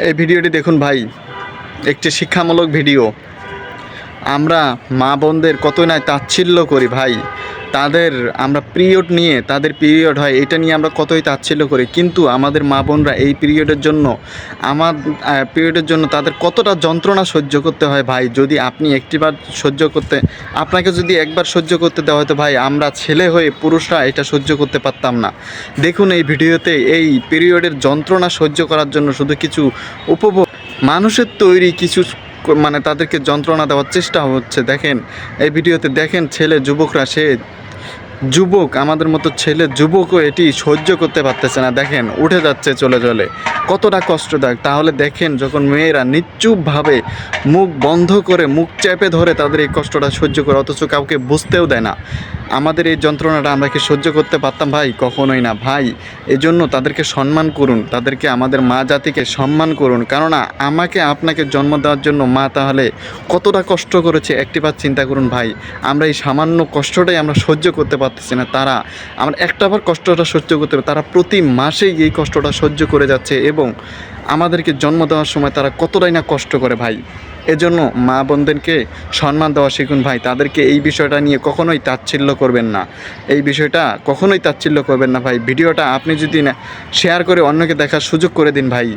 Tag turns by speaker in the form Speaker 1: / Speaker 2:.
Speaker 1: এই ভিডিওটি দেখুন ভাই, একটি শিক্ষামূলক ভিডিও। আমরা মা বোনদের কতই না তাচ্ছিল্য করি ভাই। আমরা পিরিয়ড নিয়ে, তাদের পিরিয়ড হয় এটা নিয়ে আমরা কতই তাচ্ছিল্য করি, কিন্তু আমাদের মা বোনরা এই পিরিয়ডের জন্য তাদের কতটা যন্ত্রণা সহ্য করতে হয় ভাই। যদি আপনি আপনাকে যদি একবার সহ্য করতে দেওয়া হতো ভাই, আমরা ছেলে হয়ে পুরুষরা এটা সহ্য করতে পারতাম না। দেখুন এই ভিডিওতে এই পিরিয়ডের যন্ত্রণা সহ্য করার জন্য শুধু কিছু মানুষের তৈরি কিছু তাদেরকে যন্ত্রণা দেওয়ার চেষ্টা হচ্ছে। দেখেন এই ভিডিওতে, দেখেন ছেলে যুবকরা, যুবক আমাদের মতো ছেলে যুবকও এটি সহ্য করতে পারতেছে না। দেখেন উঠে যাচ্ছে চলে চলে, কতটা কষ্টদায়ক। তাহলে দেখেন যখন মেয়েরা নিশ্চুপভাবে মুখ বন্ধ করে, মুখ চেপে ধরে তাদের এই কষ্টটা সহ্য করে, অথচ কাউকে বুঝতেও দেয় না। আমাদের এই যন্ত্রণাটা আমরা কি সহ্য করতে পারতাম ভাই? কখনোই না ভাই। এজন্য তাদেরকে সম্মান করুন, তাদেরকে, আমাদের মা জাতিকে সম্মান করুন। কেননা আমাকে আপনাকে জন্ম দেওয়ার জন্য মা তাহলে কতটা কষ্ট করেছে একটিবার চিন্তা করুন ভাই। আমরা এই সামান্য কষ্টটাই আমরা সহ্য করতে পারতেছি না, আমরা একটাবার কষ্টটা সহ্য করতে পারি, তারা প্রতি মাসেই এই কষ্টটা সহ্য করে যাচ্ছে এবং আমাদেরকে জন্ম দেওয়ার সময় তারা কতটাই না কষ্ট করে ভাই। এজন্য মা বোনদেরকে সম্মান দেওয়া শিখুন ভাই। তাদেরকে এই বিষয়টা নিয়ে কখনোই তাচ্ছিল্য করবেন না, এই বিষয়টা কখনোই তাচ্ছিল্য করবেন না ভাই। ভিডিওটা আপনি যদি না শেয়ার করে অন্যকে দেখার সুযোগ করে দিন ভাই।